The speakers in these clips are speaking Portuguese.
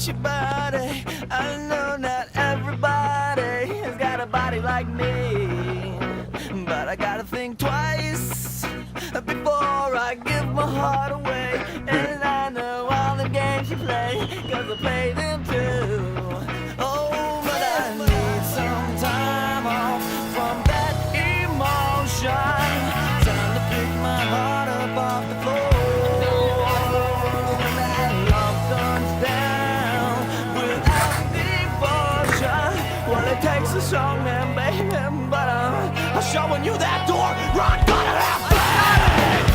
about your body. I know not everybody has got a body like me, but I gotta think twice before I give my heart away. And I know all the games you play, 'cause I play them too. Oh, but I need some time off from that emotion. Time to pick my heart up off the floor. When that love comes down without devotion, well, it takes a strong man, baby, but I'm showing you that door. Run, gotta have faith.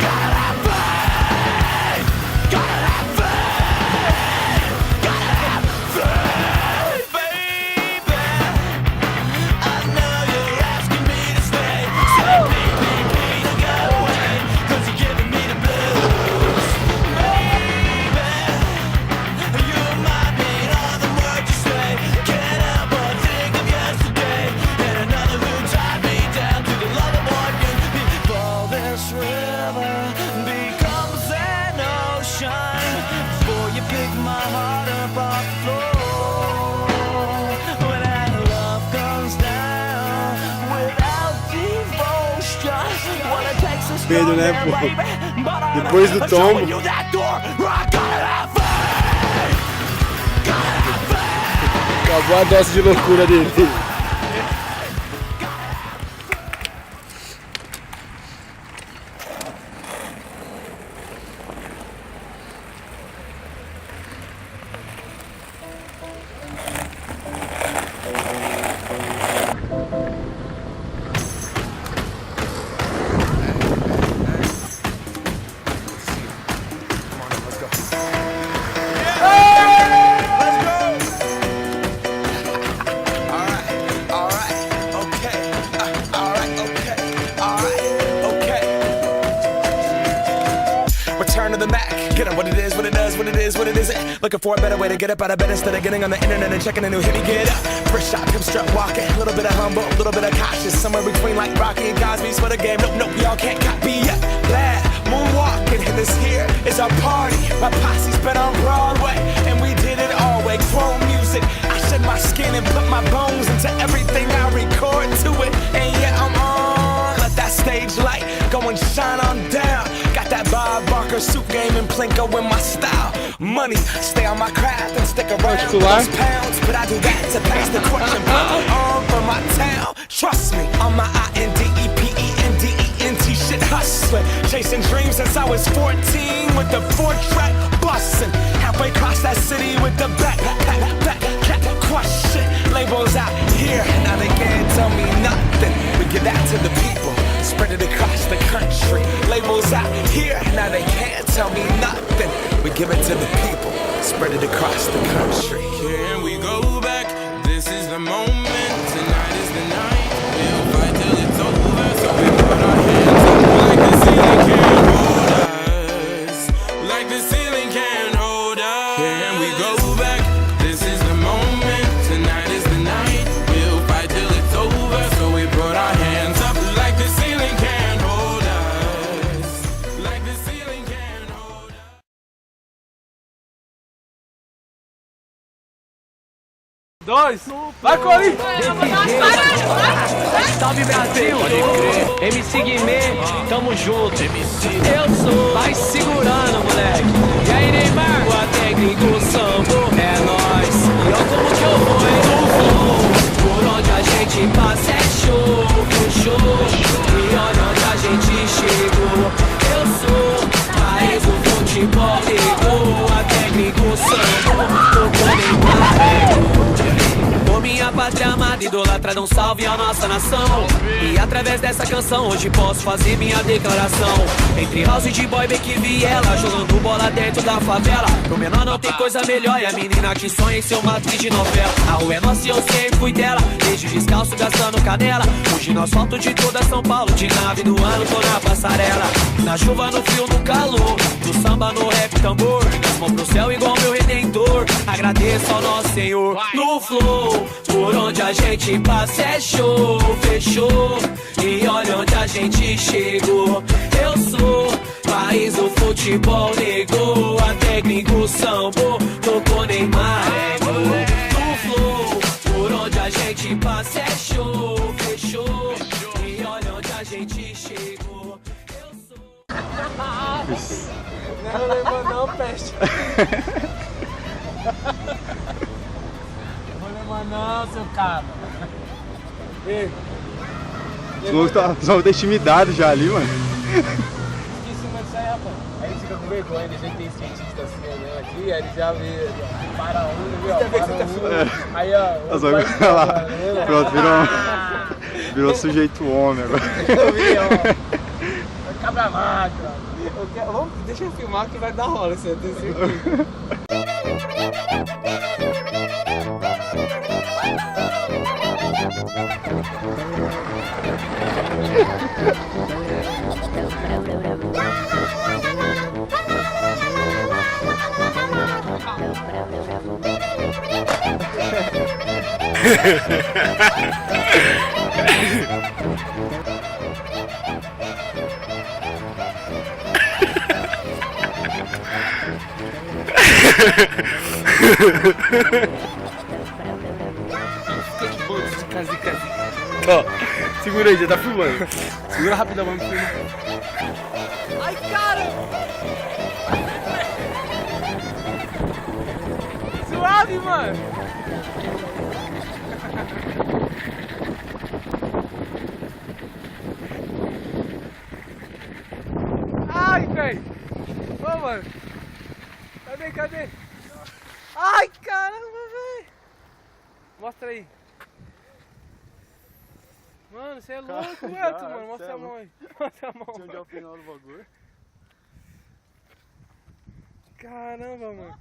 Gotta have faith. Gotta have faith. Gotta have faith, baby. I know you're asking me to stay. Say please to go away, 'cause you're giving me the blues. Baby, you might mean all the words you say. Can't help but think of yesterday and another who tied me down to the lover boy before this river becomes an ocean. Before you pick my heart up off the floor. When that love comes down without devotion, well, it takes a strong Pedro, né, man, pô? baby, but Depois do I'm tombo. showing you that door. I gotta have faith. Gotta have faith. Acabou a dose de loucura dele. Return to the Mac. Get up what it is, what it does, what it is, what it isn't. Looking for a better way to get up out of bed instead of getting on the internet and checking a new hit. Me get up, first shot, come strut walking. A little bit of humble, a little bit of cautious. Somewhere between like Rocky and Cosby's for the game. Nope, nope, y'all can't copy yet. Glad moonwalking, and this here is our party. My posse's been on Broadway, and we did it all way. Chrome music, I shed my skin and put my bones into everything I record to it. And yeah, I'm on. Let that stage light go and shine on down. Got that Bob Barker suit game and Plinko in my style. Money, stay on my craft and stick around for those pounds. But I do that to pass the question. On for my town. Trust me, on my INDEPENDENT shit hustling. Chasing dreams since I was 14 with the 4-track bustin'. Halfway across that city with the back question. Labels out here, now they can't tell me nothing. We give that to the people, spread it across the country. Labels out here, now they can't tell me nothing. We give it to the people, spread it across the country. Here we go back, this is the moment, tonight is the night. We'll fight till it's over, so we put our hands up like the ceiling can't hold us. Like the ceiling can't hold us. Here we go back, this is the moment, tonight is the night. We'll fight till it's over, so we put our hands up like the ceiling can't hold us. Like the ceiling can't hold us. Dois, vai Corinthians! Salve Brasil, MC Guimê, tamo junto. Eu sou, vai segurando, moleque. E aí, Neymar, o técnico Sambo, é nóis. E ó como que eu vou, hein? Por onde a gente passa é show, show. E olha onde a gente chegou. Eu sou, país do futebol, ligou. A técnico Sambo, tocou Neymar. Por minha pátria amada, idolatrada, um salve à nossa nação. E através dessa canção hoje posso fazer minha declaração. Entre house de boy, Beck e Viela, jogando bola dentro da favela. Pro menor não tem coisa melhor, e a menina que sonha em ser uma atriz de novela. A rua é nossa e eu sempre fui dela, desde descalço gastando canela. Hoje no asfalto de toda São Paulo, de nave do ano tô na passarela. Na chuva, no frio, no calor, do samba, no rap, tambor. As mãos pro céu igual meu redentor, agradeço ao nosso Senhor. No flow, por onde a gente passa é show, fechou. E olha onde a gente chegou. Eu sou país do futebol, negou. A técnico Sambo, com Neymar, é gol do flow. Por onde a gente passa é show, fechou. E olha onde a gente chegou. Eu sou. Não lembro não, peste. Não lembro não, seu cara. Ei, Os malucos tá intimidado já ali, mano. fica em cima disso aí, rapaz. Aí ele fica com vergonha, a gente tem cientista assim, né? Aqui, aí ele já vê, para um, viu? Para um. Aí, ó. Os malucos ficam lá. Pronto, virou sujeito homem agora. Eu vi, ó. Cabra magra. Deixa eu filmar que vai dar rola, você tem certeza. Ó, segura aí, já tá filmando. Segura rapidão, vamos filmar. Ai, cara! Suave, mano! Ai, velho! Ô, mano! Cadê? Ai, caramba, velho! Mostra aí. Mano, você é louco, Elton, mano. Mostra a mão aí. Mostra a mão. Onde é o final do bagulho? Caramba, mano.